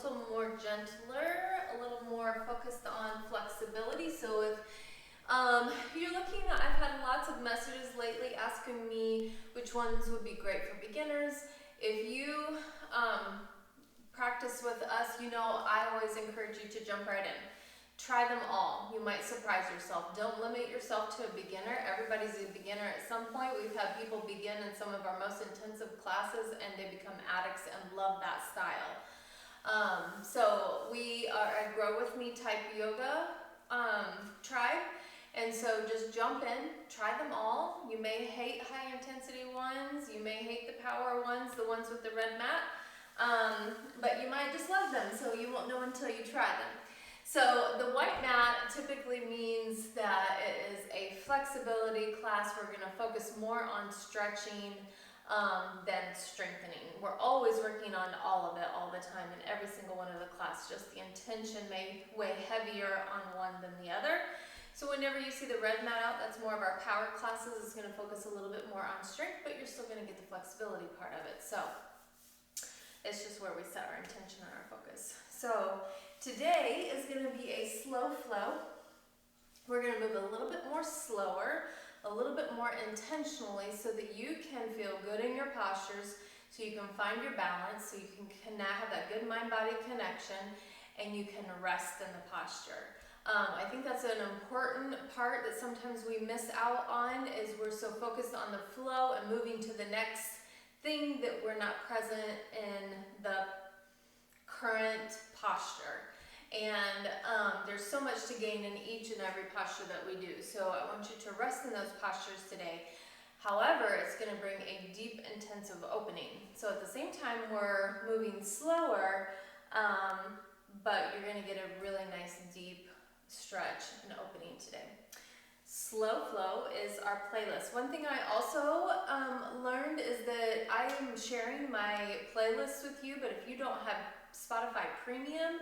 little more gentler, a little more focused on flexibility. So if you're looking, I've had lots of messages lately asking me which ones would be great for beginners. If you practice with us, you know I always encourage you to jump right in. Try them all. You might surprise yourself. Don't limit yourself to a beginner. Everybody's a beginner at some point. We've had people begin in some of our most intensive classes and they become addicts and love that style. So we are a Grow With Me type yoga tribe. And so just jump in, try them all. You may hate high intensity ones, you may hate the power ones, the ones with the red mat, but you might just love them, so you won't know until you try them. So the white mat typically means that it is a flexibility class. We're gonna focus more on stretching than strengthening. We're always working on all of it all the time in every single one of the classes, just the intention may weigh heavier on one than the other. So whenever you see the red mat out, that's more of our power classes. It's going to focus a little bit more on strength, but you're still going to get the flexibility part of it. So it's just where we set our intention and our focus. So today is going to be a slow flow. We're going to move a little bit more slower, a little bit more intentionally so that you can feel good in your postures, so you can find your balance, so you can have that good mind-body connection, and you can rest in the posture. I think that's an important part that sometimes we miss out on, is we're so focused on the flow and moving to the next thing that we're not present in the current posture. And there's so much to gain in each and every posture that we do. So I want you to rest in those postures today. However, it's going to bring a deep, intensive opening. So at the same time, we're moving slower, but you're going to get a really nice, deep stretch and opening today. Slow flow is our playlist. One thing I also learned is that I am sharing my playlists with you, but if you don't have Spotify Premium,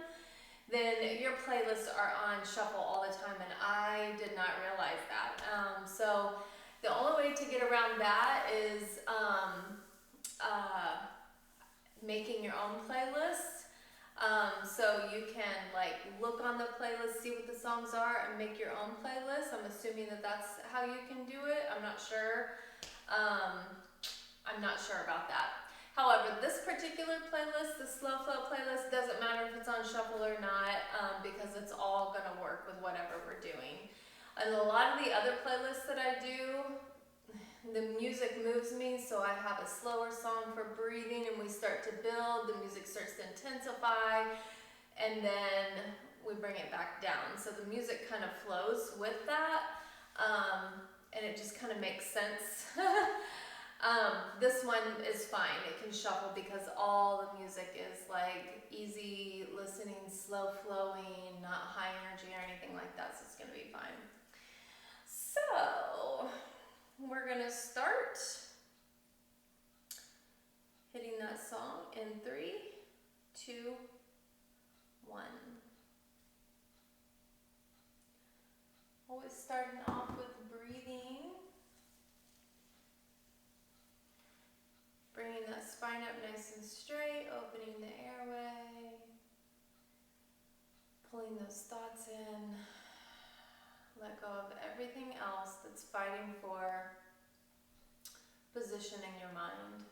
then your playlists are on shuffle all the time, and I did not realize that. So the only way to get around that is making your own playlist. So you can like look on the playlist, see what the songs are, and make your own playlist. I'm assuming that that's how you can do it. I'm not sure. I'm not sure about that. However, this particular playlist, the slow flow playlist, doesn't matter if it's on shuffle or not, because it's all gonna work with whatever we're doing. And a lot of the other playlists that I do, the music moves me, so I have a slower song for breathing and we start to build, the music starts to intensify, and then we bring it back down. So the music kind of flows with that, and it just kind of makes sense. This one is fine, it can shuffle because all the music is like easy listening, slow flowing, not high energy or anything like that, so it's gonna be fine. So we're gonna start hitting that song in 3, 2, 1. Always starting off with breathing. Bringing that spine up nice and straight, opening the airway. Pulling those thoughts in. Let go of everything else that's fighting for position in your mind.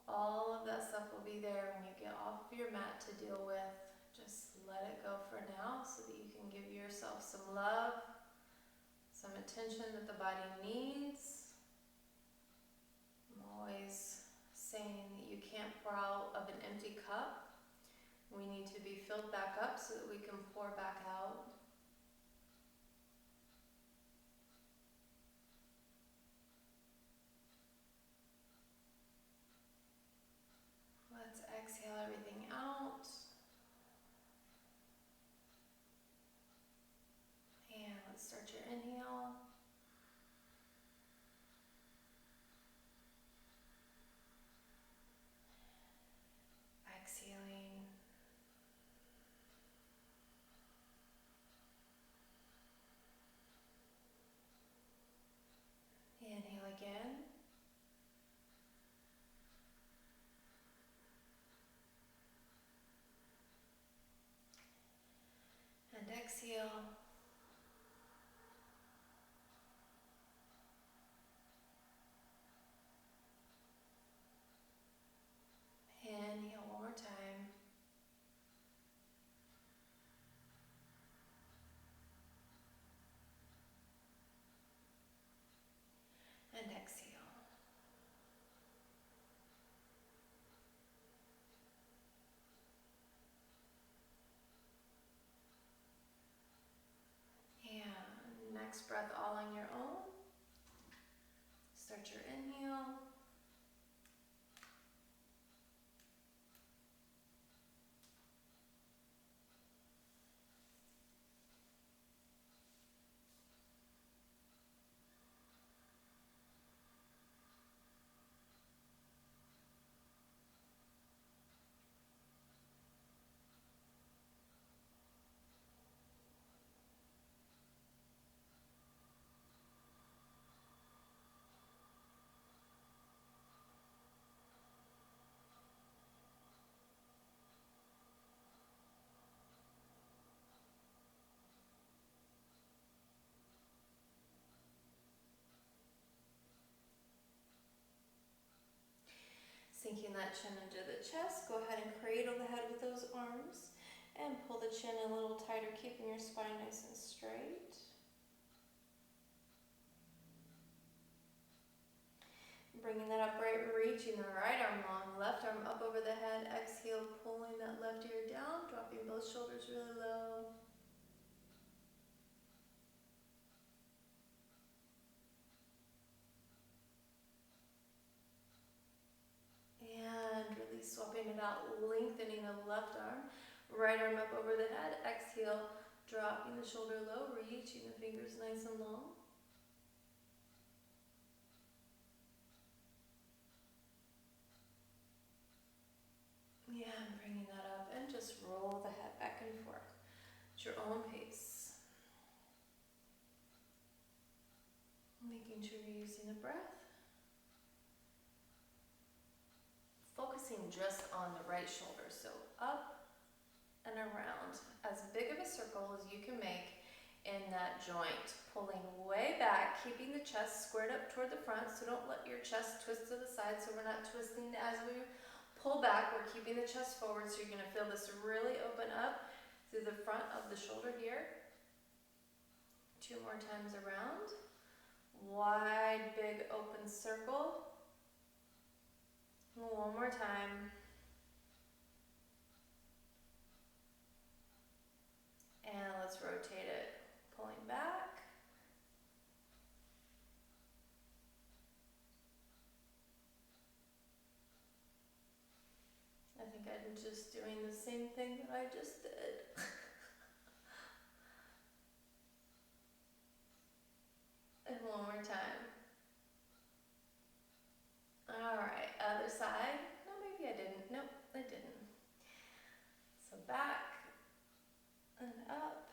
All of that stuff will be there when you get off of your mat to deal with. Just let it go for now so that you can give yourself some love, some attention that the body needs. I'm always saying that you can't pour out of an empty cup. We need to be filled back up so that we can pour back out. Let's exhale everything out. And let's start your inhale. Exhaling. next breath all on your own. Start your inhale. Sinking that chin into the chest, go ahead and cradle the head with those arms and pull the chin a little tighter, keeping your spine nice and straight. Bringing that upright, reaching the right arm long, left arm up over the head. Exhale, pulling that left ear down, dropping both shoulders really low. And release, swapping it out, lengthening the left arm. Right arm up over the head. Exhale, dropping the shoulder low, reaching the fingers nice and long. Yeah, and bringing that up and just roll the head back and forth at your own pace. Making sure you're using the breath. Focusing just on the right shoulder, so up and around. As big of a circle as you can make in that joint. Pulling way back, keeping the chest squared up toward the front, so don't let your chest twist to the side, so we're not twisting as we pull back. We're keeping the chest forward, so you're going to feel this really open up through the front of the shoulder here. 2 more times around. Wide, big, open circle. 1 more time. And let's rotate it, pulling back. I think I'm just doing the same thing that I just did. And 1 more time. All right, other side. No, maybe I didn't. Nope, I didn't. So back and up.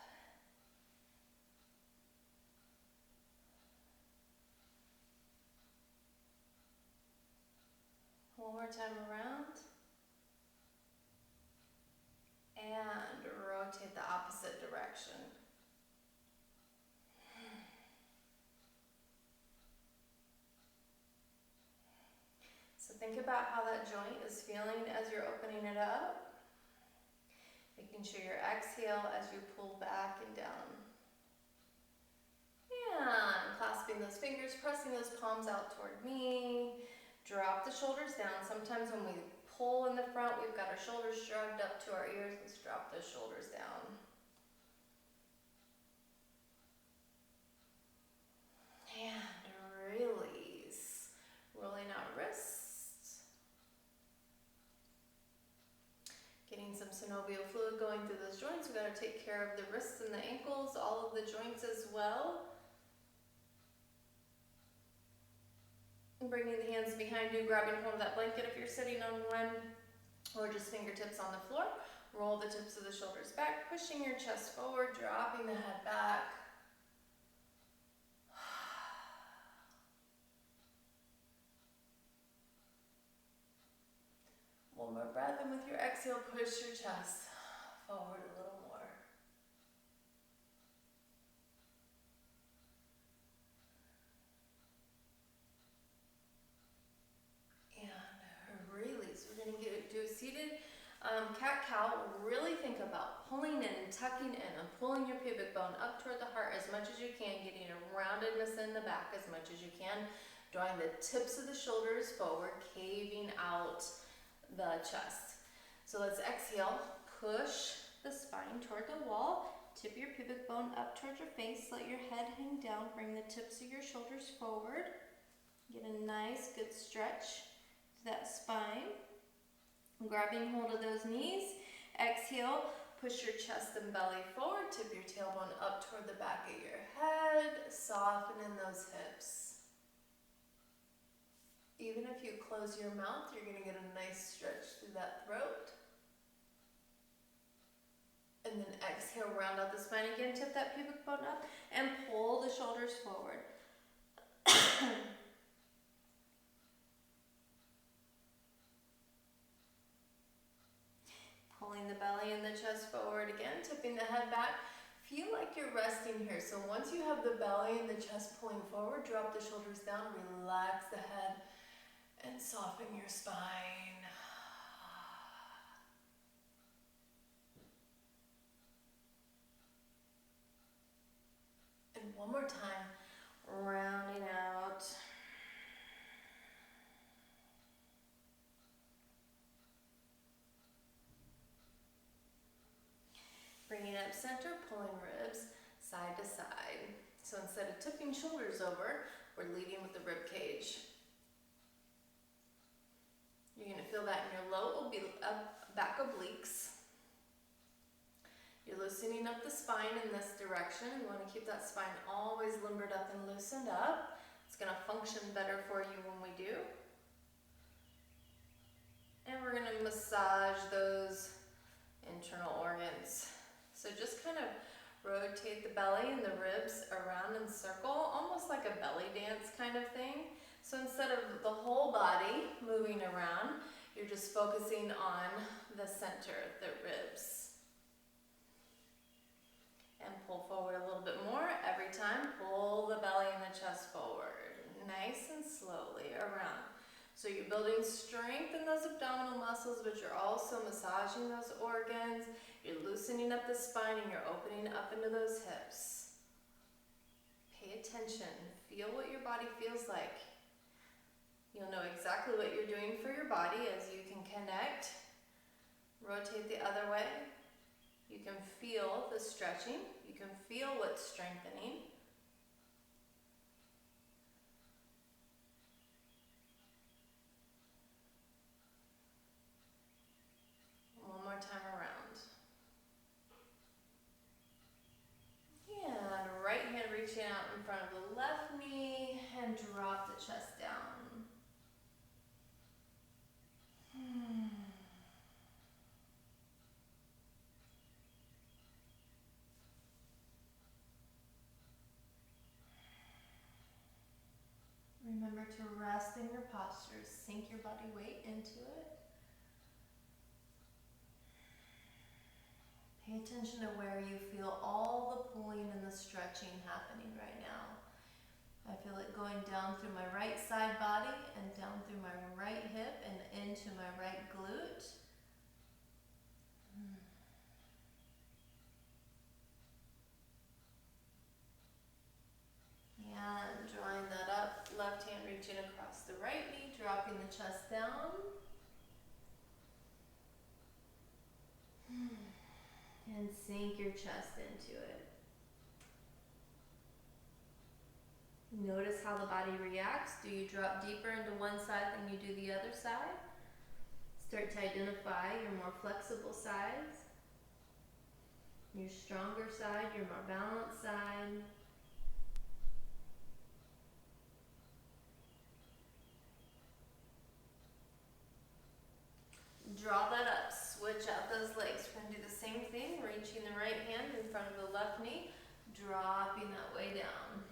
1 more time around. And rotate the opposite direction. So think about how that joint is feeling as you're opening it up. Making sure your exhale as you pull back and down. And clasping those fingers, pressing those palms out toward me. Drop the shoulders down. Sometimes when we pull in the front, we've got our shoulders shrugged up to our ears. Let's drop those shoulders down. And release. Rolling out wrists. Getting some synovial fluid going through those joints. We've got to take care of the wrists and the ankles, all of the joints as well. Bringing the hands behind you, grabbing hold of that blanket if you're sitting on one, or just fingertips on the floor. Roll the tips of the shoulders back, pushing your chest forward, dropping the head back. One more breath, and with your exhale, push your chest forward a little more. And release. We're going to do a seated cat-cow. Really think about pulling in, tucking in, and pulling your pubic bone up toward the heart as much as you can, getting a roundedness in the back as much as you can, drawing the tips of the shoulders forward, caving out the chest. So let's exhale, push the spine toward the wall. Tip your pubic bone up towards your face. Let your head hang down. Bring the tips of your shoulders forward. Get a nice, good stretch to that spine. Grabbing hold of those knees. Exhale, push your chest and belly forward. Tip your tailbone up toward the back of your head. Soften in those hips. Even if you close your mouth, you're going to get a nice stretch through that throat. And then exhale, round out the spine again. Tip that pubic bone up and pull the shoulders forward. Pulling the belly and the chest forward again, tipping the head back. Feel like you're resting here. So once you have the belly and the chest pulling forward, drop the shoulders down, relax the head, and soften your spine. And one more time, rounding out. Bringing up center, pulling ribs side to side. So instead of tipping shoulders over, we're leading with the rib cage. You're going to feel that in your low back obliques. You're loosening up the spine in this direction. You want to keep that spine always limbered up and loosened up. It's going to function better for you when we do. And we're going to massage those internal organs. So just kind of rotate the belly and the ribs around in circle, almost like a belly dance kind of thing. So instead of the whole body moving around, you're just focusing on the center, the ribs. And pull forward a little bit more. Every time, pull the belly and the chest forward, nice and slowly around. So you're building strength in those abdominal muscles, but you're also massaging those organs. You're loosening up the spine and you're opening up into those hips. Pay attention. Feel what your body feels like. You'll know exactly what you're doing for your body as you can connect. Rotate the other way. You can feel the stretching. You can feel what's strengthening. One more time around. And right hand reaching out in front of the left knee and drop the chest down. Remember to rest in your posture. Sink your body weight into it. Pay attention to where you feel all the pulling and the stretching happening right now. I feel it going down through my right side body and down through my right hip and into my right glute. And drawing that up, left hand reaching across the right knee, dropping the chest down. And sink your chest into it. Notice how the body reacts. Do you drop deeper into one side than you do the other side? Start to identify your more flexible sides, your stronger side, your more balanced side. Draw that up, switch out those legs. We're going to do the same thing, reaching the right hand in front of the left knee, dropping that way down.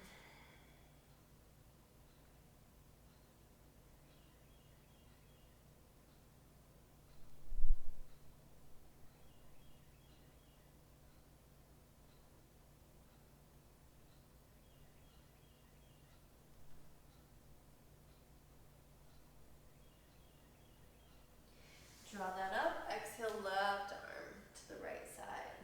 Draw that up, exhale, left arm to the right side.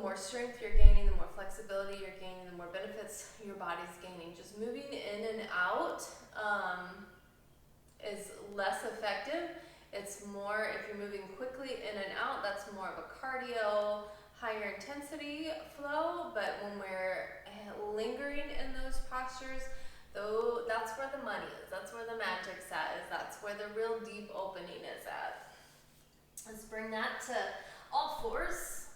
more strength you're gaining, the more flexibility you're gaining, the more benefits your body's gaining. Just moving in and out is less effective. It's more, if you're moving quickly in and out, that's more of a cardio, higher intensity flow. But when we're lingering in those postures, though, that's where the money is. That's where the magic's at. That's where the real deep opening is at. Let's bring that to all fours.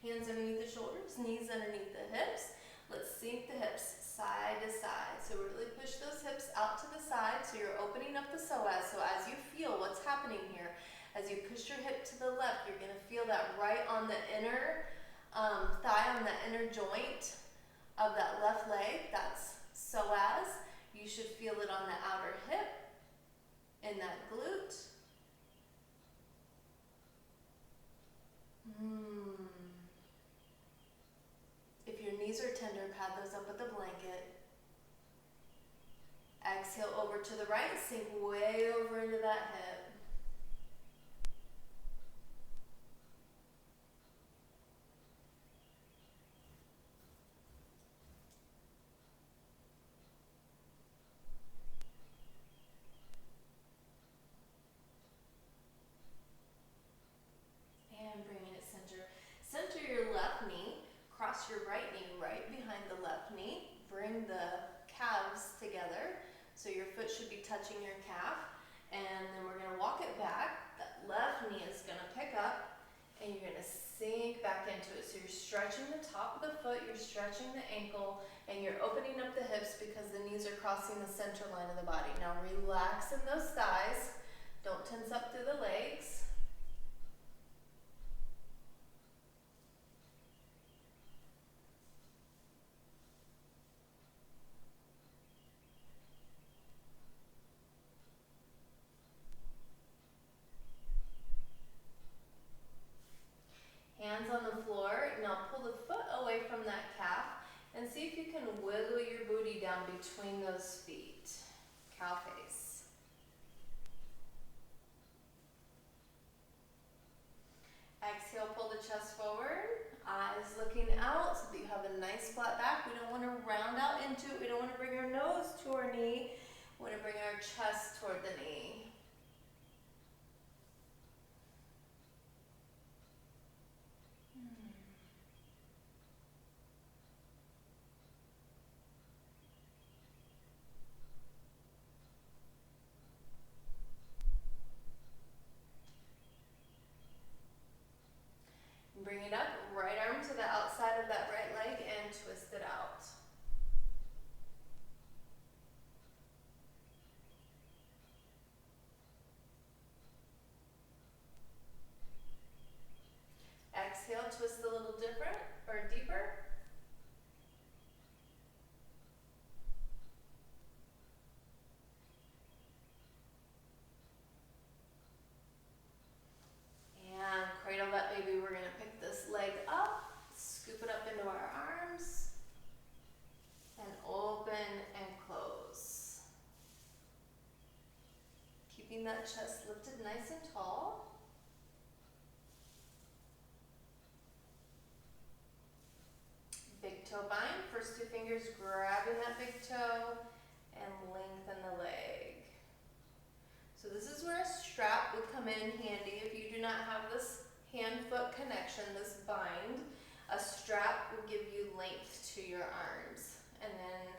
Hands underneath the shoulders, knees underneath the hips. Let's sink the hips side to side. So really push those hips out to the side so you're opening up the psoas. So as you feel what's happening here, as you push your hip to the left, you're going to feel that right on the inner thigh, on the inner joint of that left leg. That's psoas. You should feel it on the outer hip, in that glute. If your knees are tender, pad those up with a blanket. Exhale over to the right, sink way over into that hip. And bringing it center. Center your left knee. Cross your right knee right behind the left knee. Bring the calves together. So your foot should be touching your calf. And then we're going to walk it back. That left knee is going to pick up. And you're going to sink back into it. So you're stretching the top of the foot. You're stretching the ankle. And you're opening up the hips because the knees are crossing the center line of the body. Now relax in those thighs. Don't tense up through the legs. Hands on the floor. Now pull the foot away from that calf and see if you can wiggle your booty down between those feet. Cow face. Exhale, pull the chest forward. Eyes looking out so that you have a nice flat back. We don't want to round out into it. We don't want to bring our nose to our knee. We want to bring our chest toward the knee. Bring it up, right arm to the outside of that right leg and twist it out. Exhale, twist a little different or deeper. And cradle that baby. We're going to pick this leg up, scoop it up into our arms, and open and close. Keeping that chest lifted nice and tall. Big toe bind. First two fingers grabbing that big toe and lengthen the leg. So this is where a strap would come in handy if you do not have this hand-foot connection, this bind. A strap will give you length to your arms, and then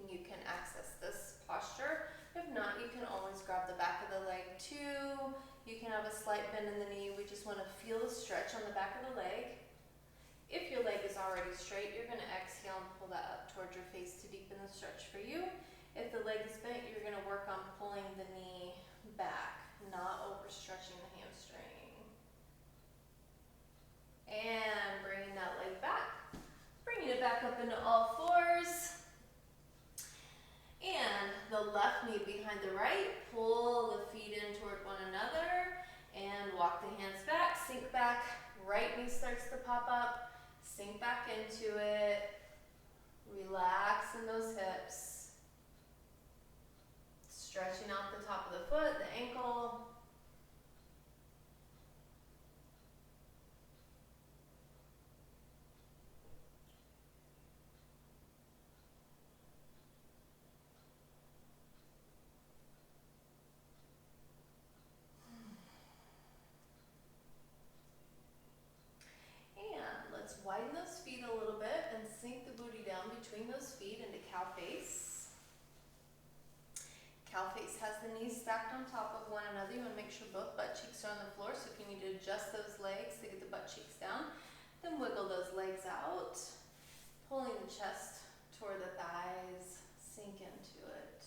you can access this posture. If not, you can always grab the back of the leg too. You can have a slight bend in the knee. We just want to feel the stretch on the back of the leg. If your leg is already straight, you're going to exhale and pull that up towards your face to deepen the stretch for you. If the leg is bent, you're going to work on pulling the knee back, not overstretching the hamstring. And bringing that leg back. Bringing it back up into all fours. And the left knee behind the right. Pull the feet in toward one another. And walk the hands back. Sink back. Right knee starts to pop up. Sink back into it. Relax in those hips. Stretching out the top of the foot, the ankle. between those feet into cow face. Cow face has the knees stacked on top of one another. You want to make sure both butt cheeks are on the floor. So if you need to adjust those legs to get the butt cheeks down, then wiggle those legs out, pulling the chest toward the thighs, sink into it.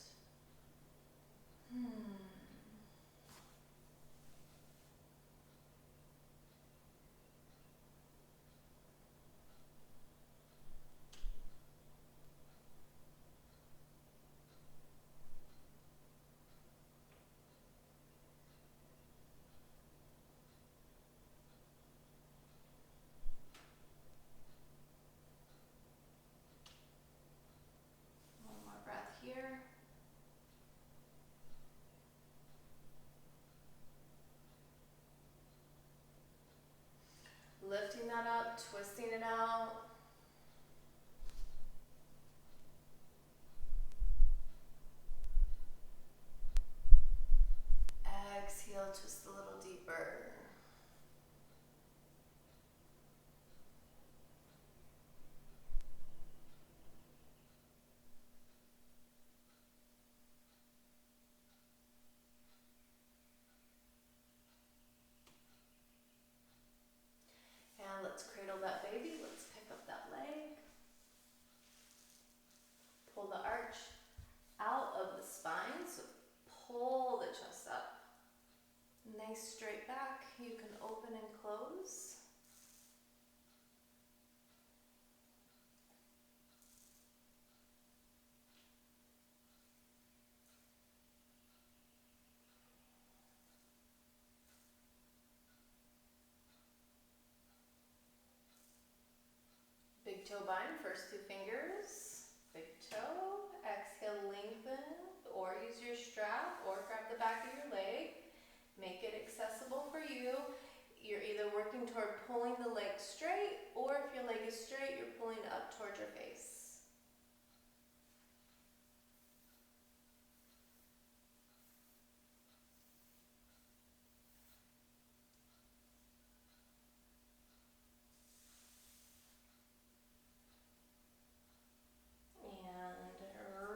One more breath here. Lifting that up, twisting it out. Exhale, twist a little deeper. And let's cradle that baby. Let's pick up that leg. Pull the arch out of the spine. So pull the chest up. Nice straight back. You can open and close. Big toe bind, first two fingers. Big toe. Exhale, lengthen, or use your strap, or grab the back of your leg. Make it accessible for you. You're either working toward pulling the leg straight, or if your leg is straight, you're pulling up towards your face. And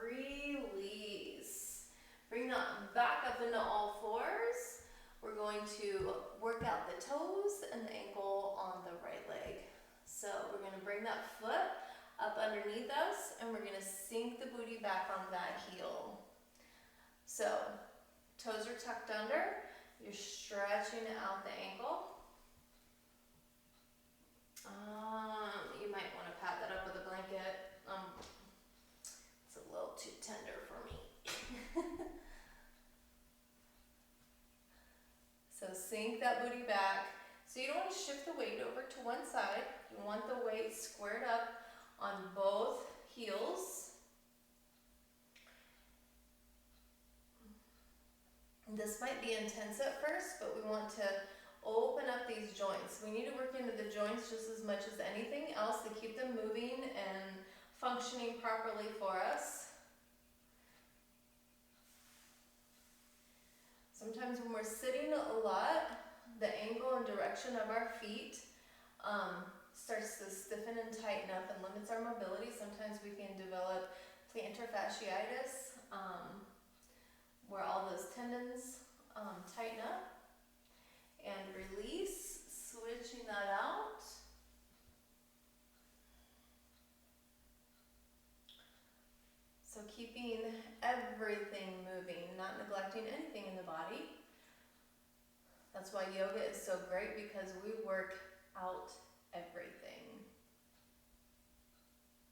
release. Bring that back up into all fours. We're going to work out the toes and the ankle on the right leg. So we're going to bring that foot up underneath us, and we're going to sink the booty back on that heel. So toes are tucked under. You're stretching out the ankle. You might want to pat that up with a blanket. It's a little too tender for me. So sink that booty back. So you don't want to shift the weight over to one side. You want the weight squared up on both heels. This might be intense at first, but we want to open up these joints. We need to work into the joints just as much as anything else to keep them moving and functioning properly for us. Sometimes when we're sitting a lot, the angle and direction of our feet starts to stiffen and tighten up and limits our mobility. Sometimes we can develop plantar fasciitis, where all those tendons tighten up. And release, switching that out. So keeping everything moving, not neglecting anything in the body. That's why yoga is so great, because we work out everything.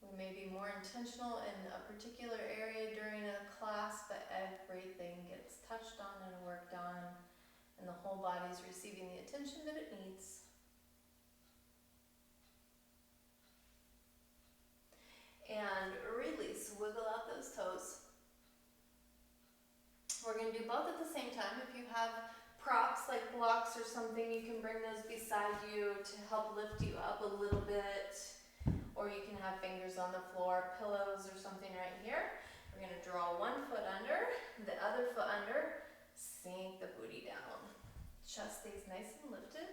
We may be more intentional in a particular area during a class, but everything gets touched on and worked on, and the whole body is receiving the attention that it needs. And release, wiggle out those toes. We're going to do both at the same time. If you have props like blocks or something, you can bring those beside you to help lift you up a little bit. Or you can have fingers on the floor, pillows or something right here. We're going to draw one foot under, the other foot under, sink the booty down. Chest stays nice and lifted.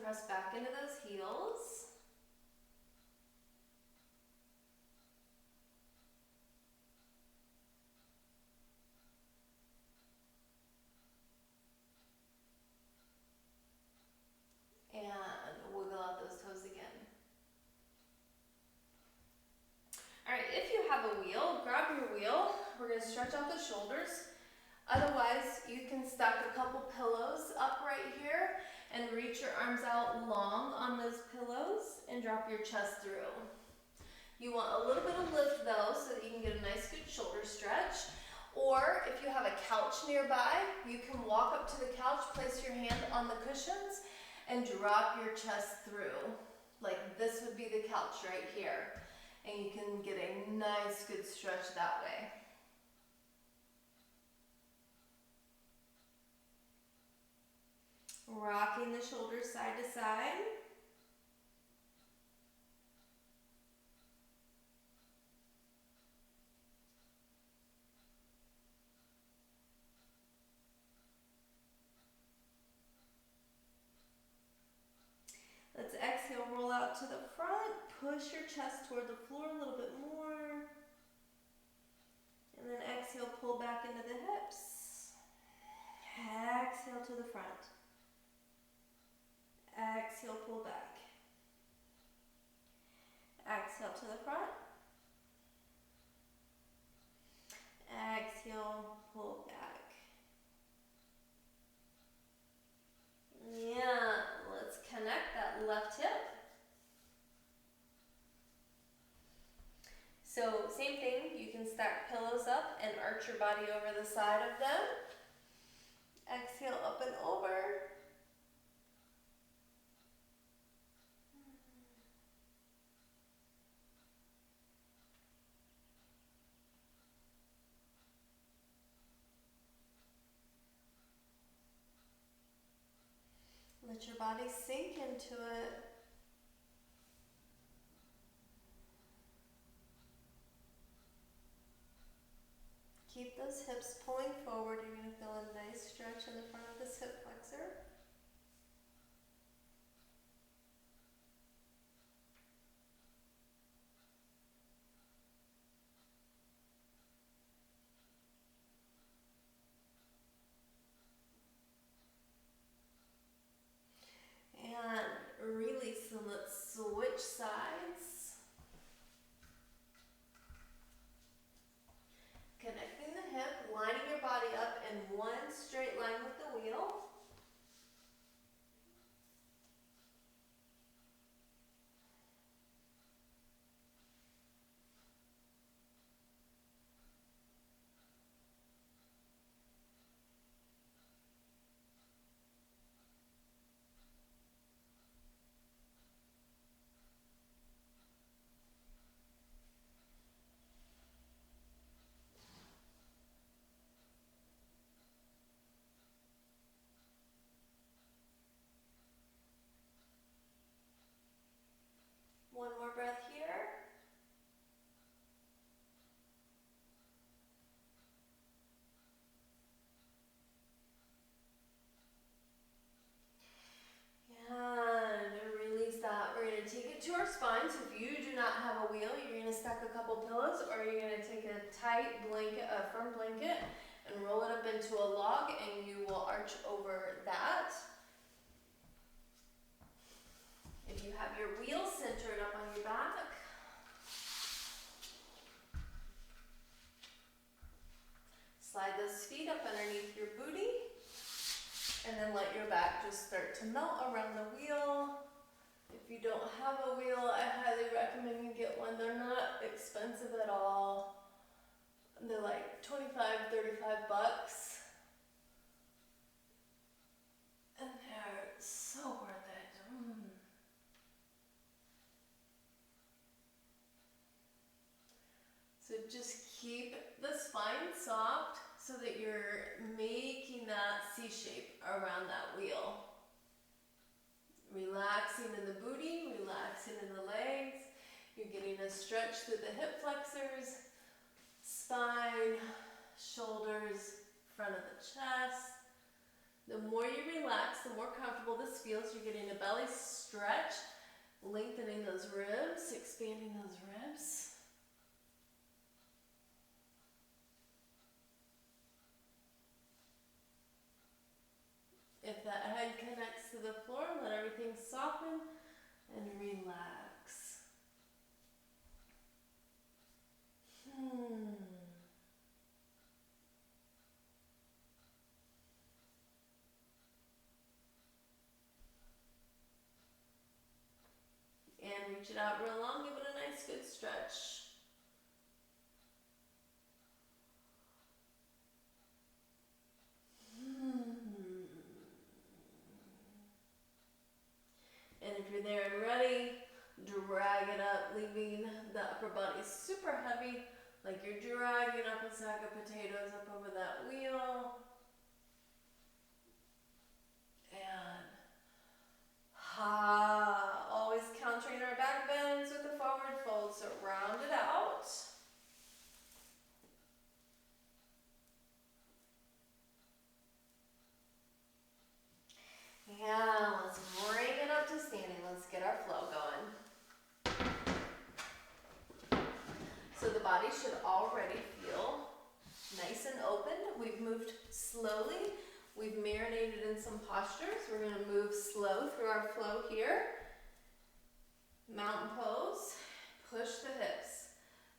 press back into those heels. And wiggle out those toes again. All right, if you have a wheel, grab your wheel. We're gonna stretch out the shoulders. Otherwise, you can stack a couple pillows up right here and reach your arms out long on those pillows and drop your chest through. You want a little bit of lift though, so that you can get a nice good shoulder stretch. Or if you have a couch nearby, you can walk up to the couch, place your hand on the cushions, and drop your chest through. Like this would be the couch right here. And you can get a nice good stretch that way. Rocking the shoulders side to side. Let's exhale, roll out to the front, push your chest toward the floor a little bit more. And then exhale, pull back into the hips. Exhale to the front. Exhale, pull back. Exhale to the front. Exhale, pull back. Yeah, let's connect that left hip. So same thing, you can stack pillows up and arch your body over the side of them. Exhale, up and over. Let your body sink into it. Keep those hips pulling forward. You're going to feel a nice stretch in the front of this hip flexor. And release, and let's switch sides. Connecting the hip, lining your body up in one straight line with the wheel. One more breath here. And release that. We're going to take it to our spine. So if you do not have a wheel, you're going to stack a couple pillows, or you're going to take a tight blanket, a firm blanket, and roll it up into a log, and you will arch over that. If you have your wheel centered up on your back, slide those feet up underneath your booty, and then let your back just start to melt around the wheel. If you don't have a wheel, I highly recommend you get one. They're not expensive at all. They're like 25, 35 bucks. And they're so worth it. So just keep the spine soft so that you're making that C shape around that wheel. Relaxing in the booty, relaxing in the legs. You're getting a stretch through the hip flexors, spine, shoulders, front of the chest. The more you relax, the more comfortable this feels. You're getting a belly stretch, lengthening those ribs, expanding those ribs. If that head connects to the floor, let everything soften and relax. And reach it out real long, give it a nice good stretch. And if you're there and ready, drag it up, leaving the upper body super heavy, like you're dragging up a sack of potatoes up over that wheel. And always countering our back bends with the forward fold, so round it out. Yeah, let's bring it up to standing. Let's get our flow going. So the body should already feel nice and open. We've moved slowly. We've marinated in some postures. We're going to move slow through our flow here. Mountain pose. Push the hips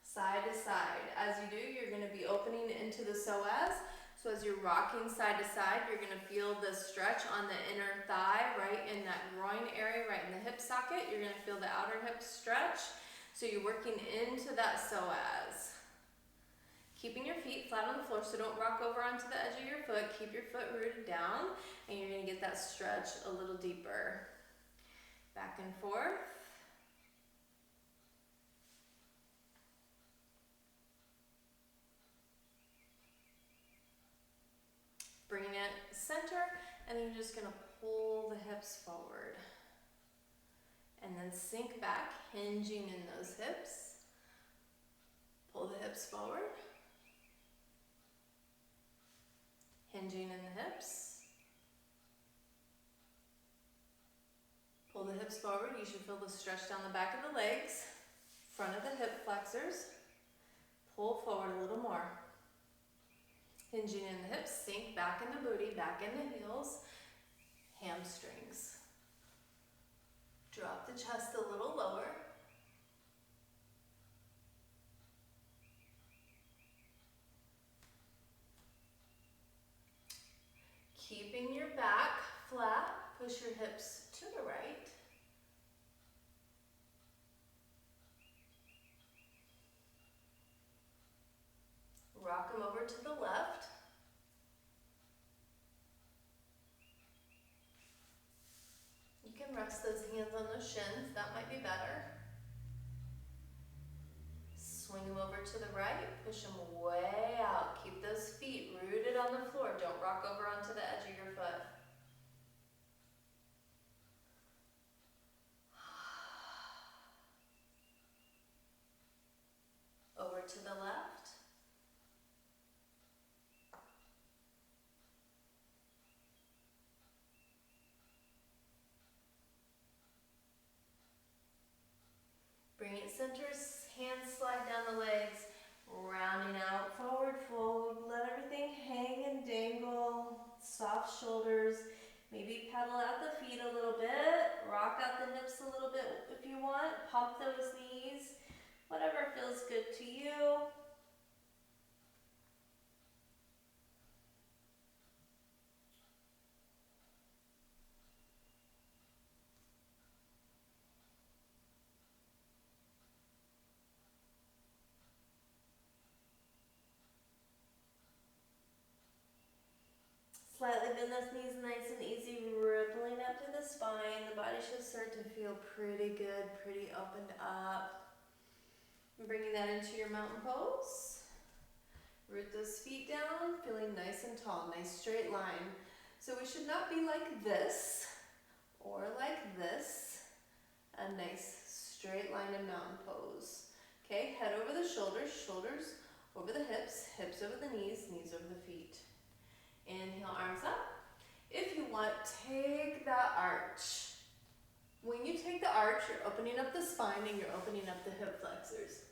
side to side. As you do, you're going to be opening into the psoas. So as you're rocking side to side, you're going to feel the stretch on the inner thigh, right in that groin area, right in the hip socket. You're going to feel the outer hip stretch. So you're working into that psoas. Keeping your feet flat on the floor, so don't rock over onto the edge of your foot. Keep your foot rooted down, and you're going to get that stretch a little deeper. Back and forth. Bringing it center, and then you're just going to pull the hips forward. And then sink back, hinging in those hips. Pull the hips forward. Hinging in the hips. Pull the hips forward. You should feel the stretch down the back of the legs, front of the hip flexors. Pull forward a little more. Hinging in the hips, sink back in the booty, back in the heels, hamstrings. Drop the chest a little lower. Keeping your back flat, push your hips to the right. Rock them over to the left. You can rest those hands on those shins, that might be better. Swing them over to the right, push them way out. Keep those feet rooted on the floor. Don't rock over onto the edge of your foot. Over to the left. Bring it center, hands slide down the legs, rounding out, forward fold, let everything hang and dangle, soft shoulders, maybe pedal out the feet a little bit, rock out the hips a little bit if you want, pump those knees, whatever feels good to you. Slightly bend those knees nice and easy, rippling up to the spine. The body should start to feel pretty good, pretty opened up. And bringing that into your mountain pose. Root those feet down, feeling nice and tall, nice straight line. So we should not be like this or like this. A nice straight line in mountain pose. Okay, head over the shoulders, shoulders over the hips, hips over the knees, knees over the feet. Inhale, arms up. If you want, take that arch. When you take the arch, you're opening up the spine and you're opening up the hip flexors.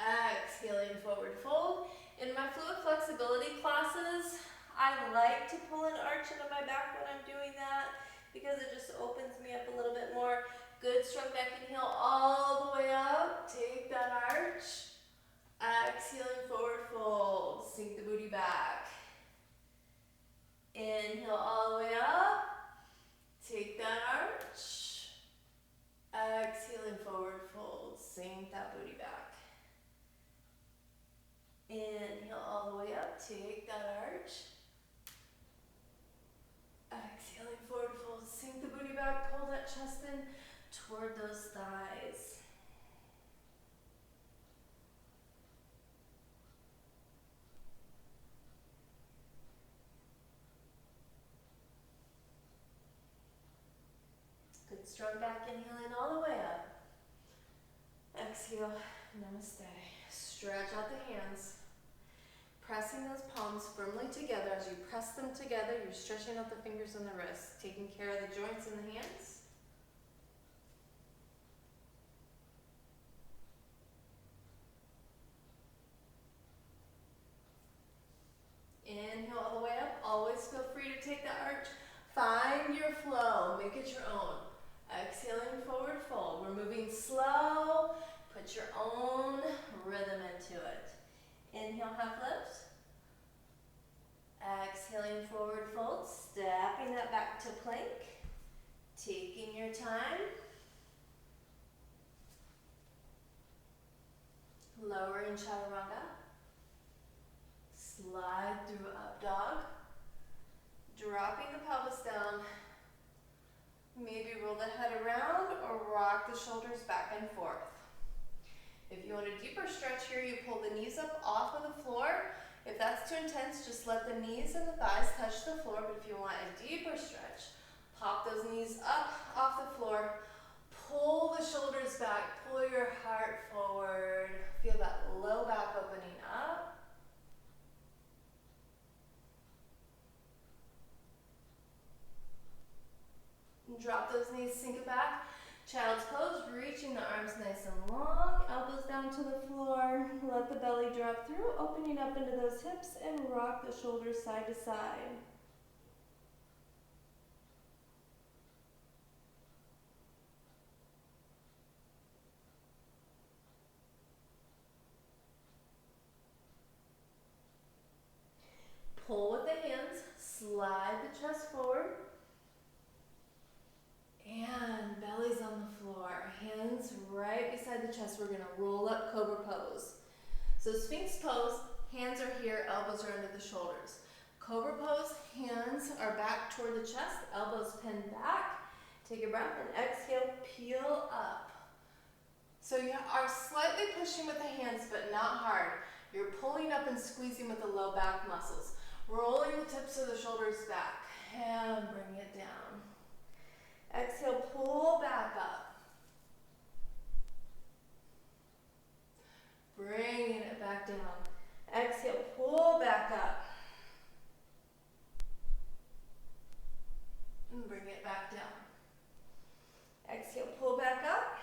Exhaling, forward fold. In my fluid flexibility classes, I like to pull an arch into my back when I'm doing that because it just opens me up a little bit more. Good, strong back and heel all the way up. Take that arch. Exhaling, forward fold. Sink the booty back. Inhale all the way up. Take that arch. Exhaling, forward fold. Sink that booty back. Inhale all the way up. Take that arch. Exhaling, forward fold. Sink the booty back. Pull that chest in toward those thighs. Good, strong back, inhaling all the way up. Exhale, namaste. Stretch out the hands. Pressing those palms firmly together. As you press them together, you're stretching out the fingers and the wrists, taking care of the joints in the hands. Inhale all the way up. Always feel free to take the arch. Find your flow. Make it your own. Exhaling, forward fold. We're moving slow. Put your own rhythm into it. Inhale, half lift. Exhaling, forward fold. Stepping that back to plank. Taking your time. Lowering chaturanga. Slide through up dog. Dropping the pelvis down. Maybe roll the head around or rock the shoulders back and forth. If you want a deeper stretch here, you pull the knees up off of the floor. If that's too intense, just let the knees and the thighs touch the floor. But if you want a deeper stretch, pop those knees up off the floor. Pull the shoulders back. Pull your heart forward. Feel that low back opening up. Drop those knees, sink it back. Child's pose, reaching the arms nice and long, elbows down to the floor. Let the belly drop through, opening up into those hips and rock the shoulders side to side. Pull with the hands, slide the chest forward. And belly's on the floor, hands right beside the chest. We're gonna roll up cobra pose. So Sphinx pose, hands are here, elbows are under the shoulders. Cobra pose, hands are back toward the chest, elbows pinned back. Take a breath and exhale, peel up. So you are slightly pushing with the hands, but not hard. You're pulling up and squeezing with the low back muscles. Rolling the tips of the shoulders back and bring it down. Exhale, pull back up. Bringing it back down. Exhale, pull back up. And bring it back down. Exhale, pull back up.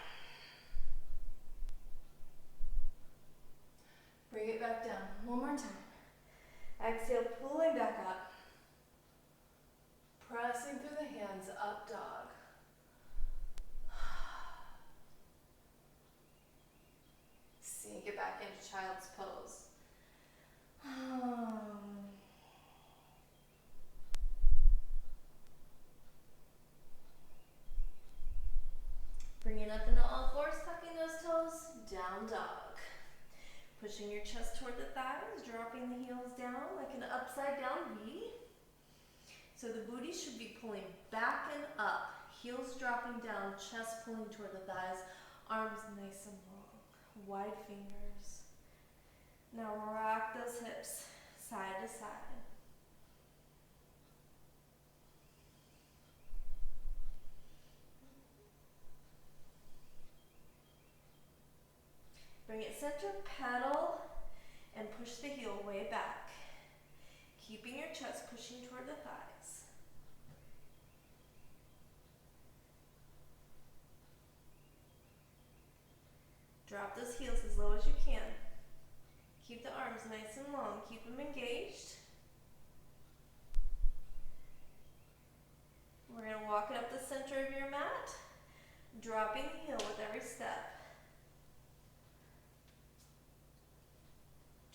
Bring it back down. One more time. Exhale, pulling back up. Pressing through the hands, up dog. Sink it back into child's pose. Bringing up into all fours, tucking those toes, down dog. Pushing your chest toward the thighs, dropping the heels down like an upside down V. So the booty should be pulling back and up, heels dropping down, chest pulling toward the thighs, arms nice and long, wide fingers. Now rock those hips side to side. Bring it center, pedal, and push the heel way back. Keeping your chest pushing toward the thighs. Drop those heels as low as you can. Keep the arms nice and long. Keep them engaged. We're going to walk it up the center of your mat, dropping the heel with every step.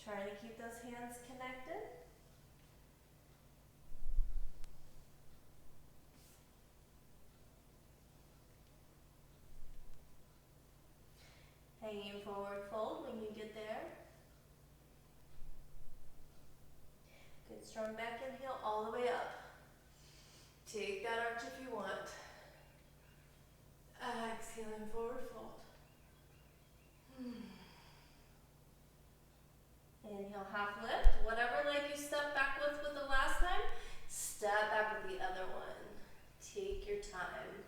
Trying to keep those hands connected. Hanging forward fold when you get there. Good strong back inhale all the way up. Take that arch if you want. Exhaling forward fold. Inhale, half lift. Whatever leg you stepped back with the last time, step back with the other one. Take your time.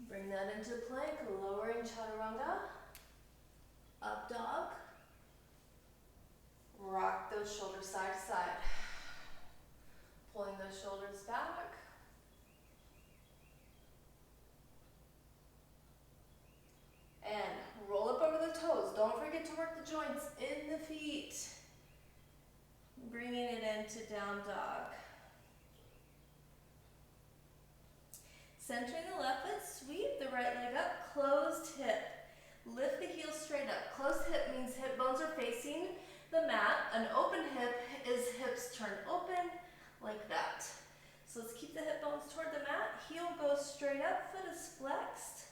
Bring that into plank, lowering chaturanga. Up dog. Rock those shoulders side to side. Pulling those shoulders back. And roll up over the toes. Don't forget to work the joints in the feet. Bringing it into down dog. Centering the left foot, sweep the right leg up, closed hip. Lift the heel straight up. Closed hip means hip bones are facing the mat. An open hip is hips turn open like that. So let's keep the hip bones toward the mat. Heel goes straight up, foot is flexed.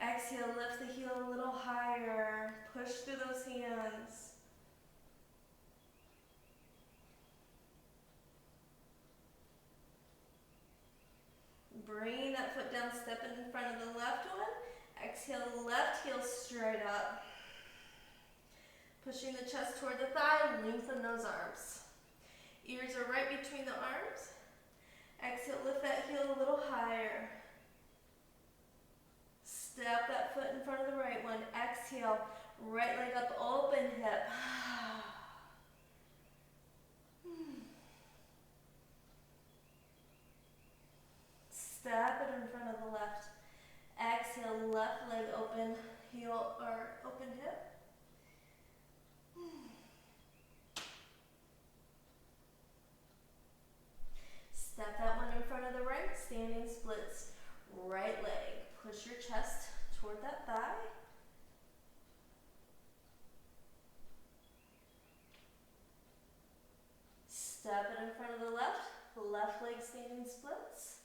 Exhale, lift the heel a little higher. Push through those hands. Bring that foot down, step in front of the left one. Exhale, left heel straight up. Pushing the chest toward the thigh, lengthen those arms. Ears are right between the arms. Exhale, lift that heel a little higher. Step that foot in front of the right one. Exhale, right leg up, open hip. Step it in front of the left. Exhale, left leg open, heel or open hip. Step that one in front of the right, standing splits. Right leg, push your chest toward that thigh. Step it in front of the left leg standing splits.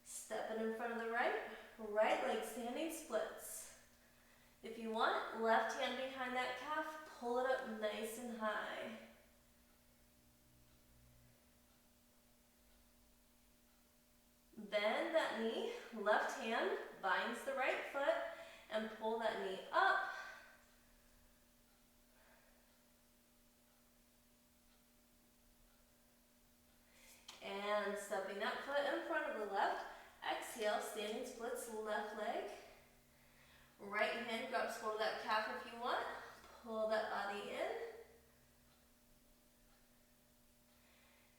Step it in front of the right leg standing splits. If you want, left hand behind that calf, pull it up nice and high. Bend that knee, left hand binds the right foot and pull that knee up. And stepping that foot in front of the left, exhale, standing splits, left leg. Right hand grabs hold of that calf if you want. Pull that body in.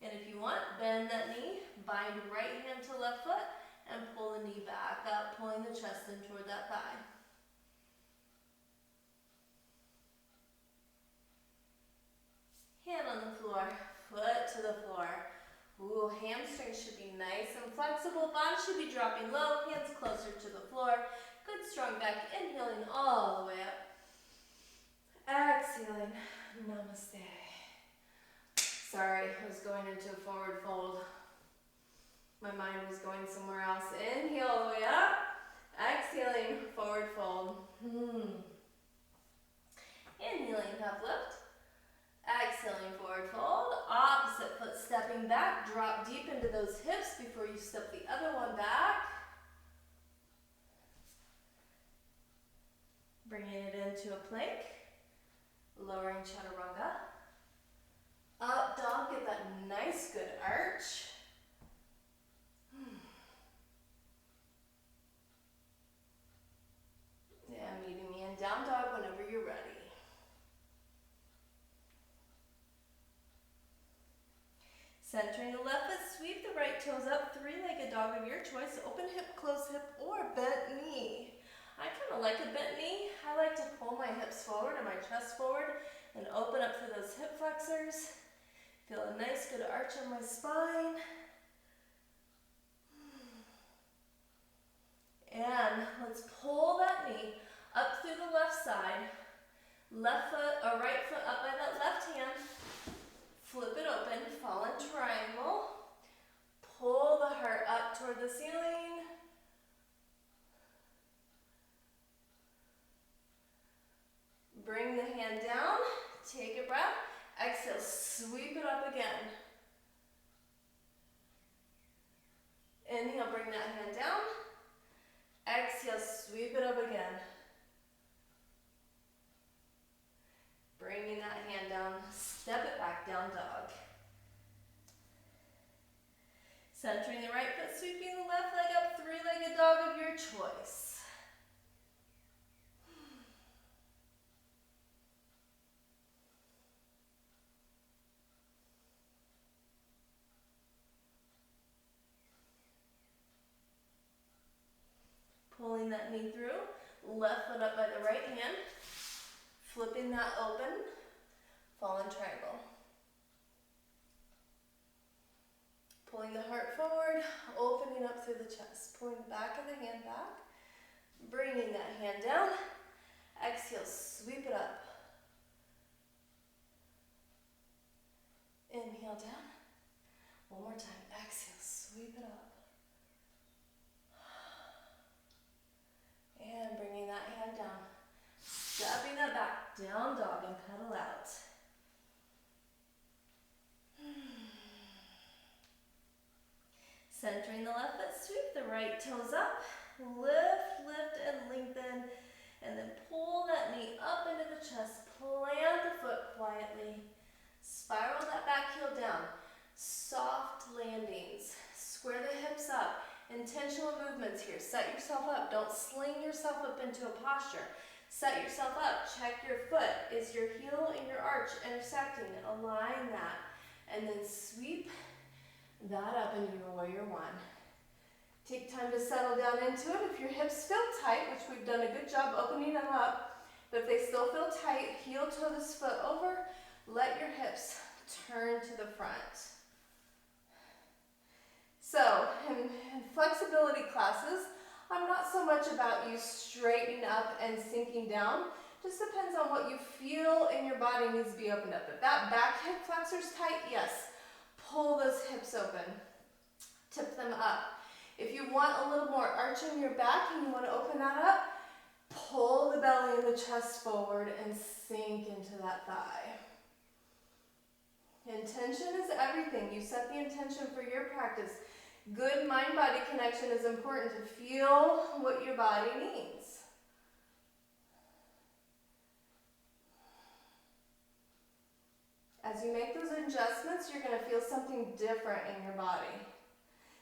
And if you want, bend that knee, bind right hand to left foot, and pull the knee back up, pulling the chest in toward that thigh. Hand on the floor, foot to the floor. Ooh, hamstrings should be nice and flexible. Body should be dropping low, hands closer to the floor. Good strong back, inhaling all the way up. Exhaling, namaste. Sorry, I was going into a forward fold. My mind was going somewhere else. Inhale all the way up. Exhaling, forward fold. Inhaling, half lift. Exhaling, forward fold. Opposite foot stepping back. Drop deep into those hips before you step the other one back. Bringing it into a plank. Lowering chaturanga. Up dog, get that nice good arch. Yeah, me toes up, three-legged dog of your choice, open hip, closed hip, or bent knee. I kind of like a bent knee. I like to pull my hips forward and my chest forward and open up through those hip flexors. Feel a nice good arch on my spine. And let's pull that knee up through the left side. Left foot or right foot up by that left hand. Flip it open, fall in triangle. Pull the heart up toward the ceiling. Bring the hand down, take a breath. Exhale, sweep it up again. Inhale, bring that hand down. Exhale, sweep it up again. Bringing that hand down, step it back, down dog. Centering the right foot, sweeping the left leg up, three-legged dog of your choice. Pulling that knee through, left foot up by the right hand, flipping that open, fall in triangle. Pulling the heart forward, opening up through the chest, pulling the back of the hand back, bringing that hand down, exhale, sweep it up. Inhale down, one more time, exhale, sweep it up. And bringing that hand down, stepping that back, down dog and pedal out. Centering the left foot, sweep the right toes up, lift, lift and lengthen, and then pull that knee up into the chest, plant the foot quietly, spiral that back heel down, soft landings, square the hips up, intentional movements here, set yourself up, don't sling yourself up into a posture, set yourself up, check your foot, is your heel and your arch intersecting, align that, and then sweep that up into your warrior one. Take time to settle down into it. If your hips feel tight, which we've done a good job opening them up, but if they still feel tight, heel toe this foot over, let your hips turn to the front. So, in flexibility classes, I'm not so much about you straightening up and sinking down. Just depends on what you feel in your body needs to be opened up. If that back hip flexor's tight, yes. Pull those hips open, tip them up. If you want a little more arch in your back and you want to open that up, pull the belly and the chest forward and sink into that thigh. Intention is everything. You set the intention for your practice. Good mind-body connection is important to feel what your body needs. As you make those adjustments, you're going to feel something different in your body.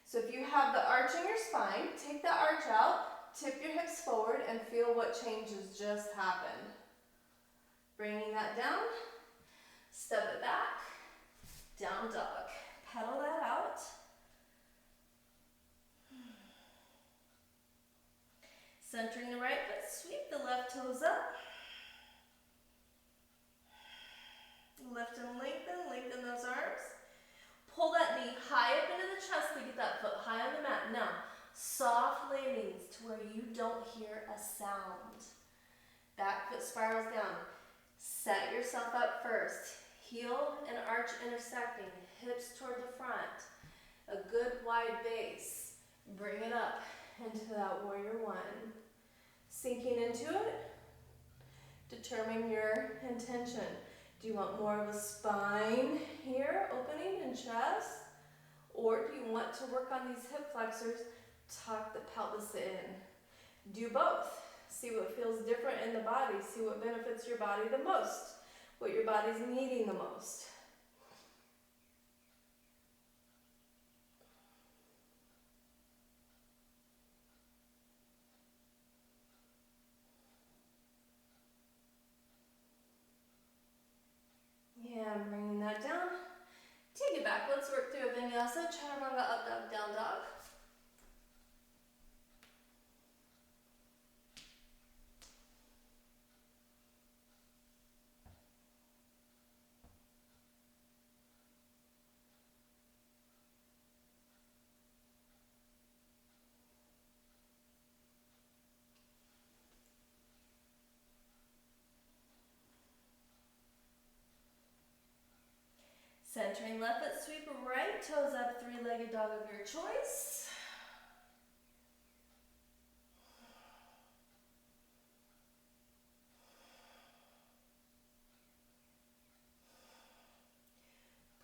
So if you have the arch in your spine, take the arch out, tip your hips forward, and feel what changes just happened. Bringing that down, step it back, down dog. Pedal that out. Centering the right foot, sweep the left toes up. Lift and lengthen, lengthen those arms. Pull that knee high up into the chest to get that foot high on the mat. Now, soft landings to where you don't hear a sound. Back foot spirals down. Set yourself up first. Heel and arch intersecting, hips toward the front. A good wide base. Bring it up into that warrior one. Sinking into it, determine your intention. Do you want more of a spine here, opening and chest? Or do you want to work on these hip flexors, tuck the pelvis in? Do both. See what feels different in the body. See what benefits your body the most, what your body's needing the most. Yeah, bringing that down. Take it back. Let's work through a Vinyasa, Chaturanga, up dog, down dog. Centering left foot, sweep right toes up, three-legged dog of your choice.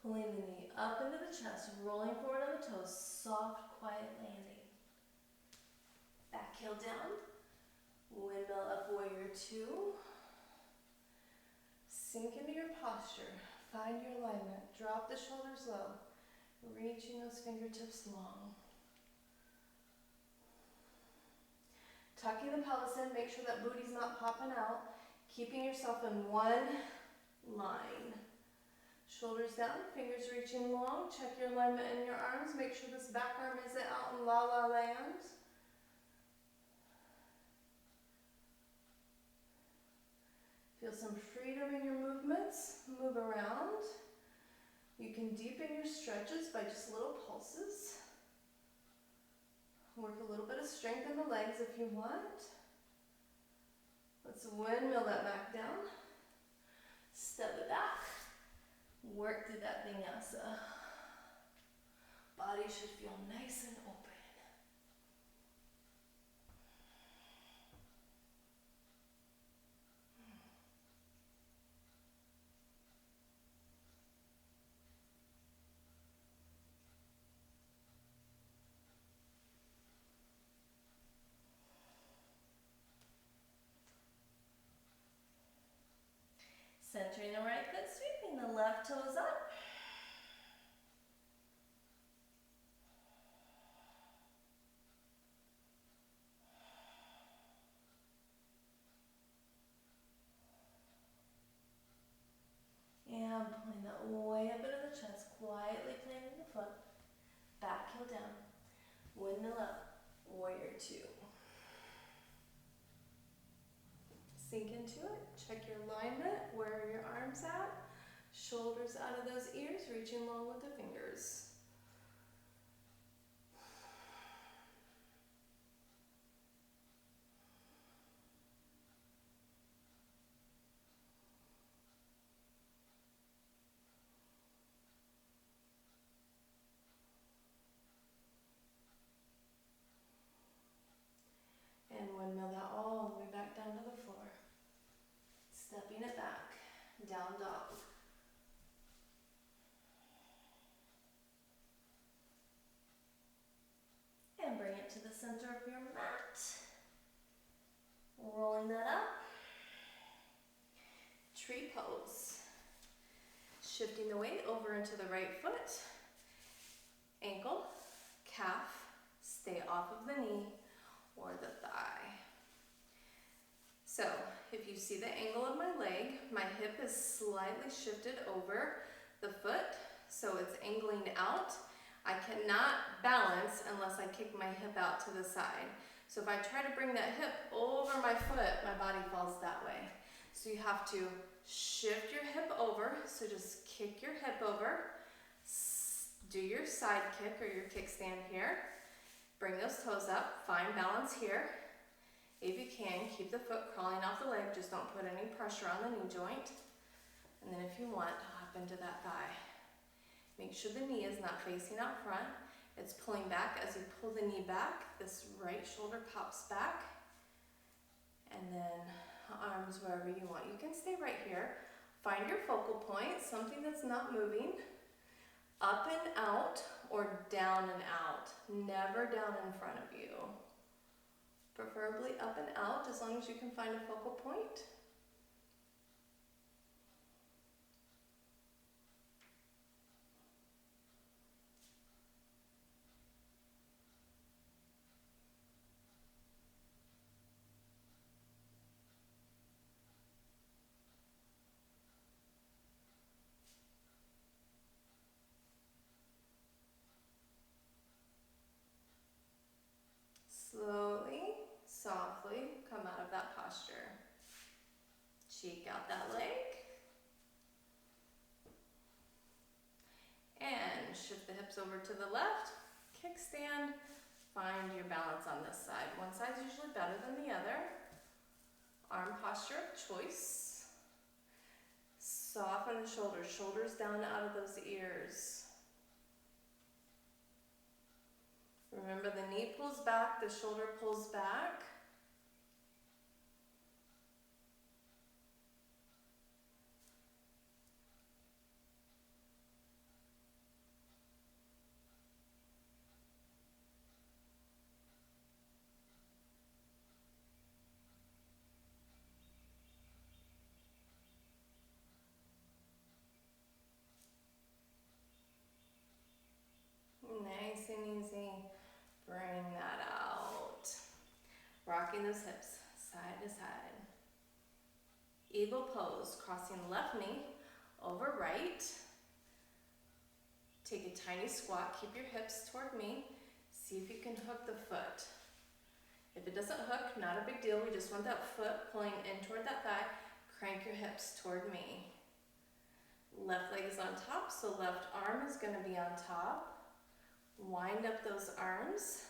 Pulling the knee up into the chest, rolling forward on the toes, soft, quiet landing. Back heel down, windmill up, warrior two. Sink into your posture, find your alignment, drop the shoulders low, reaching those fingertips long. Tucking the pelvis in, make sure that booty's not popping out, keeping yourself in one line. Shoulders down, fingers reaching long, check your alignment in your arms, make sure this back arm isn't out in la-la land. Feel some freedom in your movements, move around. You can deepen your stretches by just little pulses. Work a little bit of strength in the legs if you want. Let's windmill that back down. Step it back. Work through that vinyasa. Body should feel nice and open. Centering the right foot, sweeping the left toes up. And pulling that way up into the chest, quietly planting the foot. Back heel down, windmill up, warrior two. Sink into it, check your alignment, where are your arms at? Shoulders out of those ears, reaching long with the fingers. And windmill that all the way back down to the floor. Stepping it back, down dog. And bring it to the center of your mat. Rolling that up. Tree pose. Shifting the weight over into the right foot. Ankle, calf, stay off of the knee or the thigh. So, if you see the angle of my leg, my hip is slightly shifted over the foot, so it's angling out. I cannot balance unless I kick my hip out to the side. So if I try to bring that hip over my foot, my body falls that way. So you have to shift your hip over, so just kick your hip over, do your side kick or your kickstand here, bring those toes up, find balance here. If you can, keep the foot crawling off the leg, just don't put any pressure on the knee joint. And then if you want, hop into that thigh. Make sure the knee is not facing out front. It's pulling back. As you pull the knee back, this right shoulder pops back. And then arms wherever you want. You can stay right here. Find your focal point, something that's not moving. Up and out or down and out. Never down in front of you. Preferably up and out, as long as you can find a focal point. Shake out that leg. And shift the hips over to the left. Kickstand. Find your balance on this side. One side's usually better than the other. Arm posture of choice. Soften the shoulders. Shoulders down out of those ears. Remember, the knee pulls back, the shoulder pulls back. Nice and easy. Bring that out. Rocking those hips side to side. Eagle pose, crossing left knee over right. Take a tiny squat, keep your hips toward me. See if you can hook the foot. If it doesn't hook, not a big deal. We just want that foot pulling in toward that thigh. Crank your hips toward me. Left leg is on top, so left arm is going to be on top. Wind up those arms.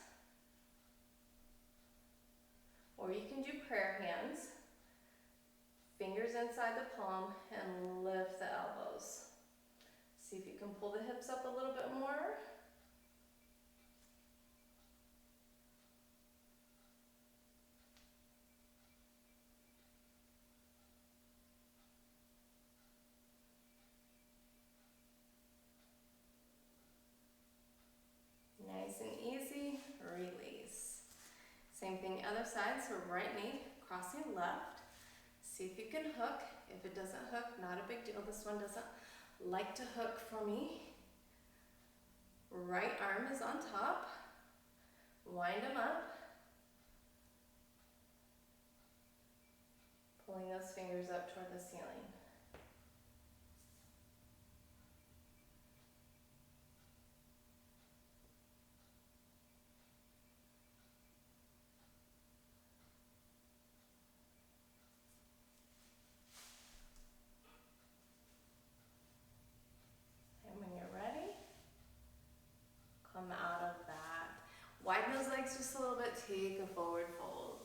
Or you can do prayer hands. Fingers inside the palm and lift the elbows. See if you can pull the hips up a little bit more. Nice and easy, release. Same thing other side, so right knee crossing left. See if you can hook. If it doesn't hook, not a big deal. This one doesn't like to hook for me. Right arm is on top. Wind them up. Pulling those fingers up toward the ceiling. Come out of that. Widen those legs just a little bit. Take a forward fold.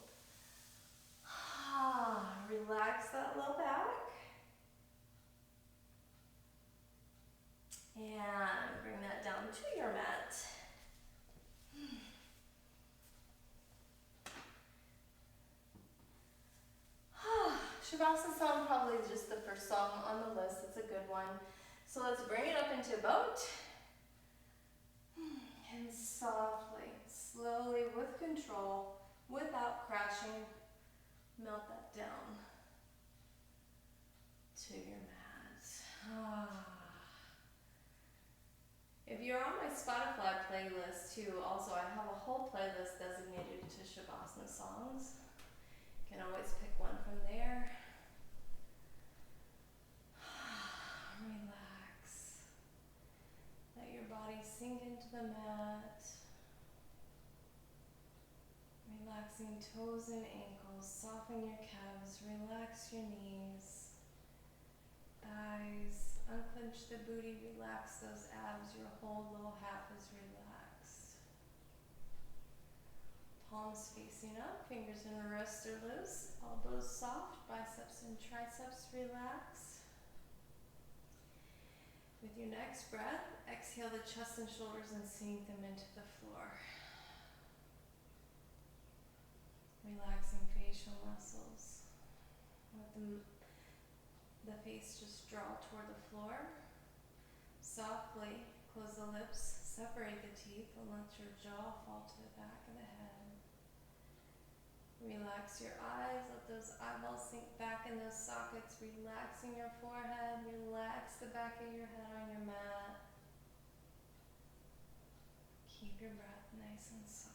Relax that low back. And bring that down to your mat. Shavasana song, probably just the first song on the list. It's a good one. So let's bring it up into a boat. And softly, slowly, with control, without crashing, melt that down to your mat. If you're on my Spotify playlist too, also I have a whole playlist designated to Shavasana songs. You can always pick one from there. Relax. Let your body sink into the mat. Relaxing toes and ankles. Soften your calves. Relax your knees. Thighs. Unclench the booty. Relax those abs. Your whole low half is relaxed. Palms facing up. Fingers and wrists are loose. Elbows soft. Biceps and triceps relaxed. With your next breath, exhale the chest and shoulders and sink them into the floor. Relaxing facial muscles. Let the face just draw toward the floor. Softly close the lips, separate the teeth, and let your jaw fall to the back of the head. Relax your eyes, let those eyeballs sink back in those sockets, relaxing your forehead, relax the back of your head on your mat. Keep your breath nice and soft.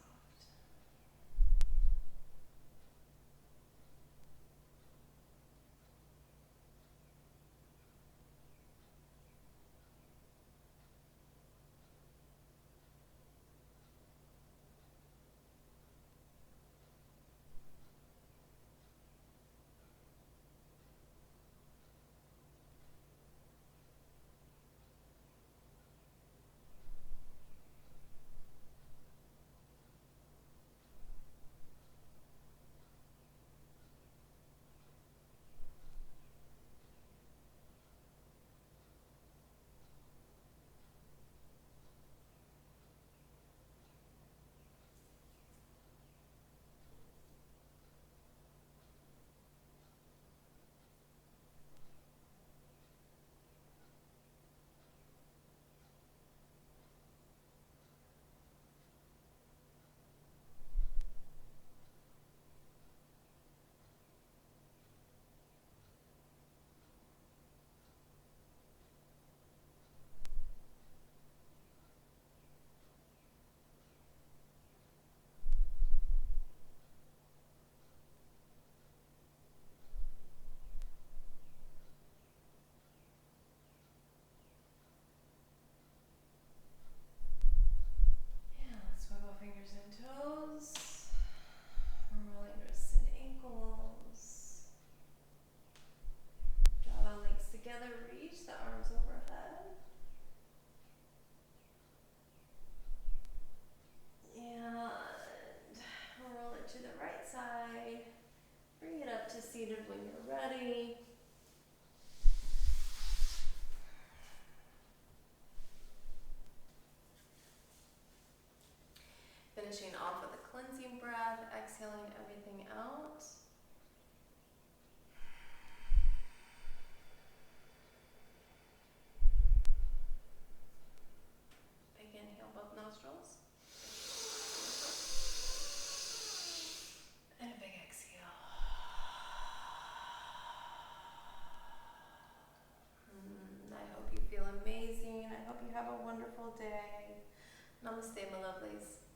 seated when you're ready. Finishing off with a cleansing breath, exhaling everything out. Big inhale, both nostrils. And a big exhale. I hope you feel amazing. I hope you have a wonderful day. Namaste, my lovelies.